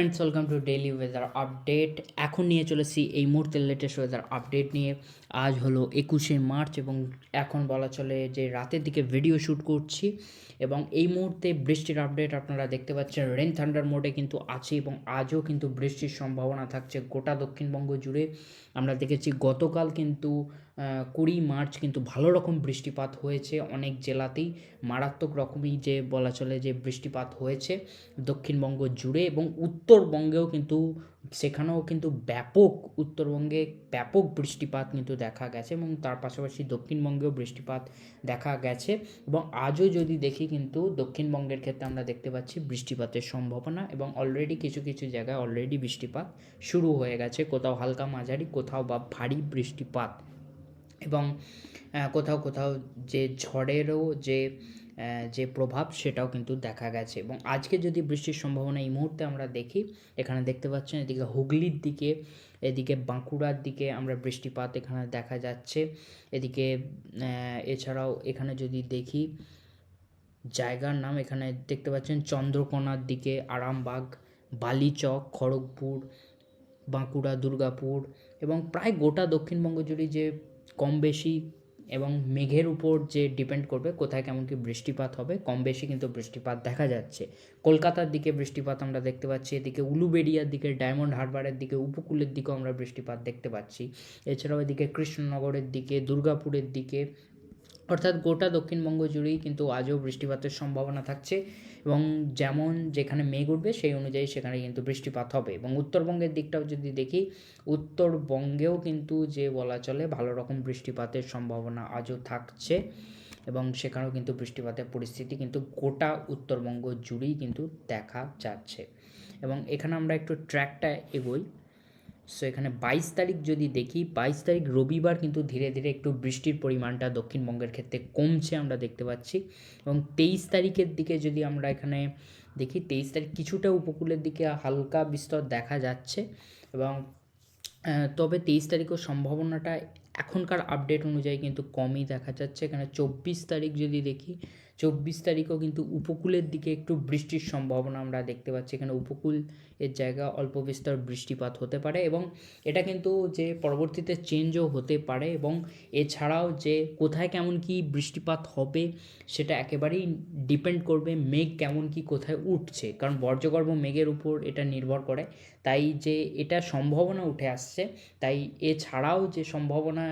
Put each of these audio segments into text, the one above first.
Friends, welcome to daily weather update. এখন নিয়ে চলেছি এই মুহূর্তের লেটেস্ট ওয়েদার আপডেট নিয়ে। আজ হলো 21শে মার্চ এবং এখন বলা চলে যে রাতের দিকে ভিডিও শ্যুট করছি এবং এই মুহূর্তে বৃষ্টির আপডেট আপনারা দেখতে পাচ্ছেন। রেন থান্ডার মোডে কিন্তু আছে এবং আজও কিন্তু বৃষ্টির সম্ভাবনা থাকছে গোটা দক্ষিণবঙ্গ জুড়ে। আমরা দেখেছি গতকাল কিন্তু 20 মার্চ কিন্তু ভালো রকম বৃষ্টিপাত হয়েছে অনেক জেলাতেই, মারাত্মক রকমই যে বলা চলে যে বৃষ্টিপাত হয়েছে দক্ষিণবঙ্গ জুড়ে এবং উত্তরবঙ্গেও কিন্তু সেখানেও কিন্তু উত্তরবঙ্গে ব্যাপক বৃষ্টিপাত কিন্তু দেখা গেছে এবং তার পাশাপাশি দক্ষিণবঙ্গেও বৃষ্টিপাত দেখা গেছে। এবং আজও যদি দেখি কিন্তু দক্ষিণবঙ্গের ক্ষেত্রে আমরা দেখতে পাচ্ছি বৃষ্টিপাতের সম্ভাবনা এবং অলরেডি কিছু কিছু জায়গায় অলরেডি বৃষ্টিপাত শুরু হয়ে গেছে, কোথাও হালকা মাঝারি, কোথাও বা ভারী বৃষ্টিপাত এবং কোথাও কোথাও যে ঝড়েরও যে প্রভাব সেটাও কিন্তু দেখা গেছে। এবং আজকে যদি বৃষ্টির সম্ভাবনা এই মুহূর্তে আমরা দেখি, এখানে দেখতে পাচ্ছেন এদিকে হুগলির দিকে, এদিকে বাঁকুড়ার দিকে আমরা বৃষ্টিপাত এখানে দেখা যাচ্ছে। এদিকে এছাড়াও এখানে যদি দেখি জায়গার নাম, এখানে দেখতে পাচ্ছেন চন্দ্রকোনার দিকে, আরামবাগ, বালিচক, খড়গপুর, বাঁকুড়া, দুর্গাপুর এবং প্রায় গোটা দক্ষিণবঙ্গ জুড়ে যে কম বেশি এবং মেঘের উপর যে ডিপেন্ড করবে কোথায় কেমন কি বৃষ্টিপাত হবে, কম বেশি কিন্তু বৃষ্টিপাত দেখা যাচ্ছে। কলকাতার দিকে বৃষ্টিপাত আমরা দেখতে পাচ্ছি, এদিকে উলুবেড়িয়ার দিকে, ডায়মন্ড হারবারের দিকে, উপকূলের দিকেও আমরা বৃষ্টিপাত দেখতে পাচ্ছি। এছাড়াও এদিকে কৃষ্ণনগরের দিকে, দুর্গাপুরের দিকে, অর্থাৎ গোটা দক্ষিণবঙ্গ জুড়েই কিন্তু আজও বৃষ্টিপাতের সম্ভাবনা থাকছে এবং যেমন যেখানে মেঘ উঠবে সেই অনুযায়ী সেখানে কিন্তু বৃষ্টিপাত হবে। এবং উত্তরবঙ্গের দিকটাও যদি দেখি, উত্তরবঙ্গেও কিন্তু যে বলা চলে ভালো রকম বৃষ্টিপাতের সম্ভাবনা আজও থাকছে এবং সেখানেও কিন্তু বৃষ্টিপাতের পরিস্থিতি কিন্তু গোটা উত্তরবঙ্গ জুড়েই কিন্তু দেখা যাচ্ছে। এবং এখানে আমরা একটু ট্র্যাকটা এগোই। সো এখানে 22 তারিখ যদি দেখি, 22 তারিখ রবিবার কিন্তু ধীরে ধীরে একটু বৃষ্টির পরিমাণটা দক্ষিণবঙ্গের ক্ষেত্রে কমছে আমরা দেখতে পাচ্ছি। এবং 23 তারিখের দিকে যদি আমরা এখানে দেখি, 23 তারিখ কিছুটা উপকূলের দিকে হালকা বিস্তর দেখা যাচ্ছে এবং তবে 23 তারিখও সম্ভাবনাটা এখনকার আপডেট অনুযায়ী কিন্তু কমই দেখা যাচ্ছে। এখানে 24 তারিখ যদি দেখি, 24 তারিখও কিন্তু উপকূলের দিকে একটু বৃষ্টির সম্ভাবনা আমরা দেখতে পাচ্ছি। এখানে উপকূল এর জায়গা অল্প বিস্তর বৃষ্টিপাত হতে পারে এবং এটা কিন্তু যে পরবর্তীতে চেঞ্জও হতে পারে এবং এছাড়াও যে কোথায় কেমন কি বৃষ্টিপাত হবে সেটা একেবারেই ডিপেন্ড করবে মেঘ কেমন কি কোথায় উঠছে, কারণ বর্জ্যগর্ভ মেঘের উপর এটা নির্ভর করে। তাই যে এটা সম্ভাবনা উঠে আসছে, তাই এছাড়াও যে সম্ভাবনা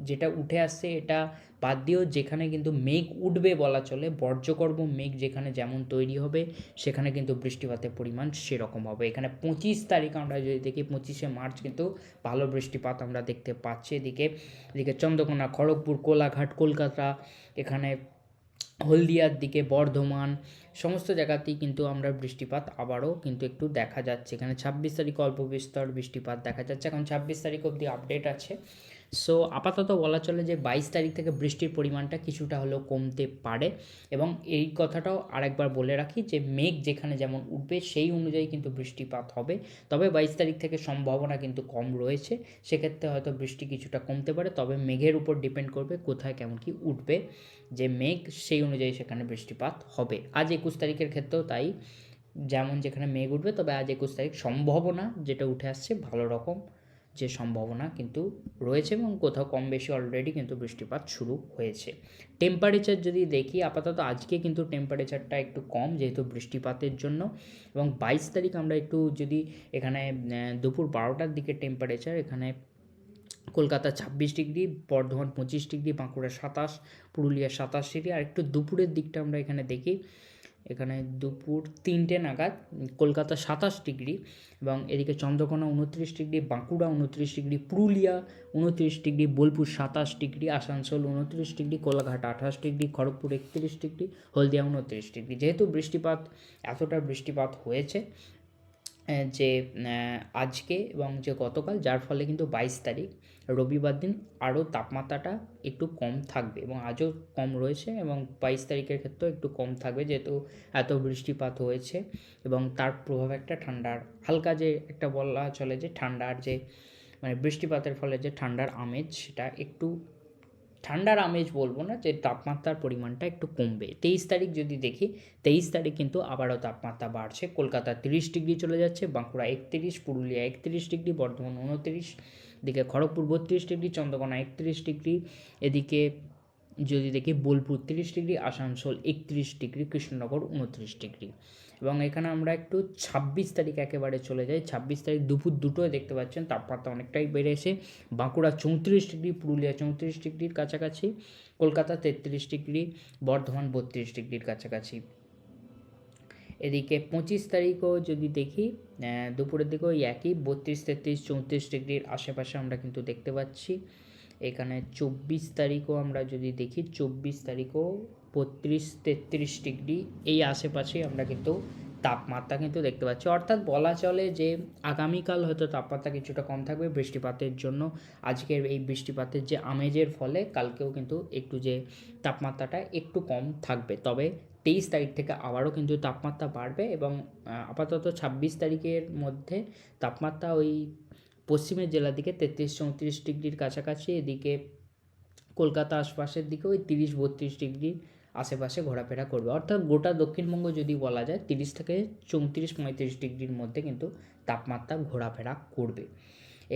যেটা উঠে আসছে এটা বাদ দিয়েও যেখানে কিন্তু মেঘ উঠবে বলা চলে, বর্জ্যগর্ভ মেঘ যেখানে যেমন তৈরি হবে সেখানে কিন্তু বৃষ্টিপাতের পরিমাণ সেরকম হবে। এখানে 25 তারিখ আমরা যদি দেখি, 25শে মার্চ কিন্তু ভালো বৃষ্টিপাত আমরা দেখতে পাচ্ছি। এদিকে চন্দ্রকোনা, খড়গপুর, কোলাঘাট, কলকাতা, এখানে হলদিয়ার দিকে, বর্ধমান, সমস্ত জায়গাতেই কিন্তু আমরা বৃষ্টিপাত আবারও কিন্তু একটু দেখা যাচ্ছে। এখানে 26 তারিখ অল্প বিস্তর বৃষ্টিপাত দেখা যাচ্ছে। এখন 26 তারিখ অবধি আপডেট আছে। সো আপাতত বলা চলে যে 22 তারিখ থেকে বৃষ্টির পরিমাণটা কিছুটা হলেও কমতে পারে এবং এই কথাটাও আরেকবার বলে রাখি যে মেঘ যেখানে যেমন উঠবে সেই অনুযায়ী কিন্তু বৃষ্টিপাত হবে। তবে 22 তারিখ থেকে সম্ভাবনা কিন্তু কম রয়েছে, সেক্ষেত্রে হয়তো বৃষ্টি কিছুটা কমতে পারে, তবে মেঘের উপর ডিপেন্ড করবে কোথায় কেমন কি উঠবে যে মেঘ, সেই অনুযায়ী সেখানে বৃষ্টিপাত হবে। আজ 21 তারিখের ক্ষেত্রেও তাই, যেমন যেখানে মেঘ উঠবে, তবে আজ 21 তারিখ সম্ভাবনা যেটা উঠে আসছে ভালো রকম যে সম্ভাবনা কিন্তু রয়েছে এবং কোথাও কম বেশি অলরেডি কিন্তু বৃষ্টিপাত শুরু হয়েছে। টেম্পারেচার যদি দেখি, আপাতত আজকে কিন্তু টেম্পারেচারটা একটু কম যেহেতু বৃষ্টিপাতের জন্য। এবং 22 তারিখ আমরা একটু যদি এখানে দুপুর 12টার দিকে টেম্পারেচার, এখানে Kolkata 26 degree, Bardhaman 25 degree, Bankura 27, Purulia 27 degree. আর একটু দুপুরের দিকটা আমরা এখানে দেখি, এখানে দুপুর 3টে নাগাদ কলকাতা 27 ডিগ্রি এবং এদিকে Chandrakona 29 degree, Bankura 29 degree, Purulia 29 degree, Bolpur 27 degree, Asansol 29 degree, Kolaghat 28 degree, Kharagpur 31 degree, Haldia 29 degree. যেহেতু এতটা বৃষ্টিপাত হয়েছে যে আজকে এবং যে গতকাল, যার ফলে কিন্তু 22 তারিখ রবিবার দিন আরও তাপমাত্রাটা একটু কম থাকবে এবং আজও কম রয়েছে এবং 22 তারিখের ক্ষেত্রেও একটু কম থাকবে যেহেতু এত বৃষ্টিপাত হয়েছে এবং তার প্রভাব একটা ঠান্ডার হালকা যে একটা বলা চলে যে ঠান্ডার যে মানে বৃষ্টিপাতের ফলে যে ঠান্ডার আমেজ সেটা একটু ঠান্ডার আমেজ বলবো না, যে তাপমাত্রার পরিমাণটা একটু কমবে। 23 তারিখ যদি দেখি, 23 তারিখ কিন্তু আবারও তাপমাত্রা বাড়ছে। কলকাতা 30 ডিগ্রি চলে যাচ্ছে, বাঁকুড়া 31, পুরুলিয়া 31 ডিগ্রি, বর্ধমান 29, এদিকে খড়গপুর 32 ডিগ্রি, চন্দ্রকোনা 31 ডিগ্রি, এদিকে যদি দেখি Bolpur 30 degree, Asansol 31 degree, Krishnanagar 29 degree. এবং এখানে আমরা একটু 26 তারিখ একেবারে চলে যাই। 26 তারিখ দুপুর 2টোয় দেখতে পাচ্ছেন তাপমাত্রা অনেকটাই বেড়েছে। বাঁকুড়া 34 ডিগ্রি, পুরুলিয়া 34 ডিগ্রির কাছাকাছি, কলকাতা 33 ডিগ্রি, বর্ধমান 32 ডিগ্রির কাছাকাছি। এদিকে 25 তারিখও যদি দেখি, দুপুরের দিকেও একই 32, 33, 34 ডিগ্রির আশেপাশে আমরা কিন্তু দেখতে পাচ্ছি। এখানে 24 তারিখও আমরা যদি দেখি, 24 তারিখও 32, 33 ডিগ্রি এই আশেপাশেই আমরা কিন্তু তাপমাত্রা কিন্তু দেখতে পাচ্ছি। অর্থাৎ বলা চলে যে আগামীকাল হয়তো তাপমাত্রা কিছুটা কম থাকবে বৃষ্টিপাতের জন্য। আজকের এই বৃষ্টিপাতের যে আমেজের ফলে কালকেও কিন্তু একটু যে তাপমাত্রাটা একটু কম থাকবে। তবে 23 তারিখ থেকে আবারও কিন্তু তাপমাত্রা বাড়বে এবং আপাতত 26 তারিখের মধ্যে তাপমাত্রা ওই পশ্চিমের জেলার দিকে 33-34 ডিগ্রির কাছাকাছি, এদিকে কলকাতা আশপাশের দিকে ওই 30-32 ডিগ্রির আশেপাশে ঘোরাফেরা করবে। অর্থাৎ গোটা দক্ষিণবঙ্গ যদি বলা যায় 30 থেকে 34-35 ডিগ্রির মধ্যে কিন্তু তাপমাত্রা ঘোরাফেরা করবে।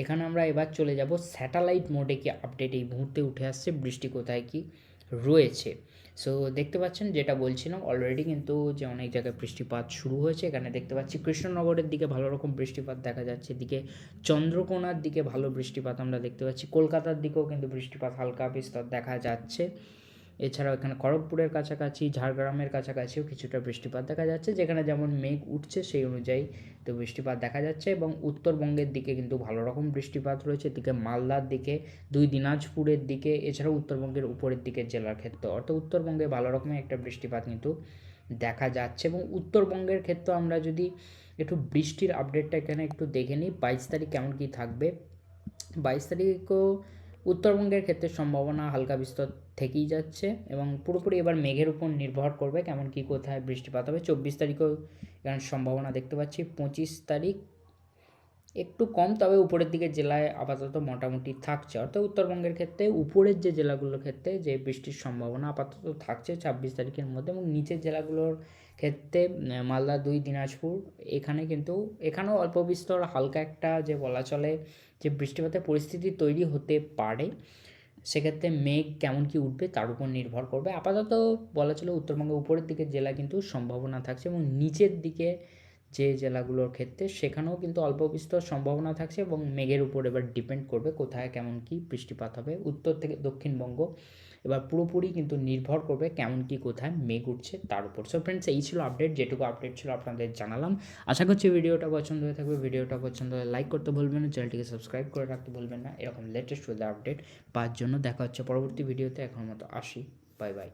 এখানে আমরা এবার চলে যাব স্যাটেলাইট মোডে কি আপডেট এই মুহূর্তে উঠে আসছে, বৃষ্টি কোথায় কি রয়েছে। সো দেখতে পাচ্ছেন যেটা বলছিলাম অলরেডি কিন্তু যে অনেক জায়গায় বৃষ্টিপাত শুরু হয়েছে। এখানে দেখতে পাচ্ছি কৃষ্ণনগরের দিকে ভালো রকম বৃষ্টিপাত দেখা যাচ্ছে, এদিকে চন্দ্রকোনার দিকে ভালো বৃষ্টিপাত আমরা দেখতে পাচ্ছি, কলকাতার দিকেও কিন্তু বৃষ্টিপাত হালকা বিস্তর দেখা যাচ্ছে। এছাড়াও এখানে খড়গপুরের কাছাকাছি, ঝাড়গ্রামের কাছাকাছিও কিছুটা বৃষ্টিপাত দেখা যাচ্ছে, যেখানে যেমন মেঘ উঠছে সেই অনুযায়ী তো বৃষ্টিপাত দেখা যাচ্ছে। এবং উত্তরবঙ্গের দিকে কিন্তু ভালো রকম বৃষ্টিপাত রয়েছে, এদিকে মালদার দিকে, দিনাজপুরের দিকে, এছাড়াও উত্তরবঙ্গের উপরের দিকের জেলার ক্ষেত্রে, অর্থাৎ উত্তরবঙ্গে ভালো রকমের একটা বৃষ্টিপাত কিন্তু দেখা যাচ্ছে। এবং উত্তরবঙ্গের ক্ষেত্রে আমরা যদি একটু বৃষ্টির আপডেটটা এখানে একটু দেখে নিই, 22 তারিখ কেমন কী থাকবে। 22 তারিখও উত্তরবঙ্গের ক্ষেত্রে সম্ভাবনা হালকা বিস্তর থেকেই যাচ্ছে এবং পুরোপুরি এবার মেঘের উপর নির্ভর করবে কেমন কী কোথায় বৃষ্টিপাত হবে। 24 তারিখেও এখানে সম্ভাবনা দেখতে পাচ্ছি। 25 তারিখ একটু কম, তবে উপরের দিকের জেলায় আপাতত মোটামুটি থাকছে। অর্থাৎ উত্তরবঙ্গের ক্ষেত্রে উপরের যে জেলাগুলোর ক্ষেত্রে যে বৃষ্টির সম্ভাবনা আপাতত থাকছে 26 তারিখের মধ্যে, এবং নিচের জেলাগুলোর ক্ষেত্রে মালদা 2, দিনাজপুর এখানে কিন্তু এখানেও অল্প বিস্তর হালকা একটা যে বলা চলে যে বৃষ্টিপাতের পরিস্থিতি তৈরি হতে পারে। সেক্ষেত্রে মেঘ কেমন কী উঠবে তার উপর নির্ভর করবে। আপাতত বলা চলে উত্তরবঙ্গের উপরের দিকের জেলা কিন্তু সম্ভাবনা থাকছে, এবং নিচের দিকে যে জেলাগুলোর ক্ষেত্রে সেখানেও কিন্তু অল্প বিস্তর সম্ভাবনা থাকছে, এবং মেঘের উপর এবার ডিপেন্ড করবে কোথায় কেমন কী বৃষ্টিপাত হবে। উত্তর থেকে দক্ষিণবঙ্গ এবার পুরোপুরি কিন্তু নির্ভর করবে কেমন কী কোথায় মেঘ উঠছে তার উপর। সো ফ্রেন্ডস, এই ছিল আপডেট, যেটুকু আপডেট ছিল আপনাদের জানালাম। আশা করছি ভিডিওটা পছন্দ হয়ে থাকবে। ভিডিওটা পছন্দ হলে লাইক করতে ভুলবেন না, চ্যানেলটিকে সাবস্ক্রাইব করে রাখতে ভুলবেন না এরকম লেটেস্ট ওয়েদার আপডেট পাওয়ার জন্য। দেখা হচ্ছে পরবর্তী ভিডিওতে। এখন মতো আসি, বাই বাই।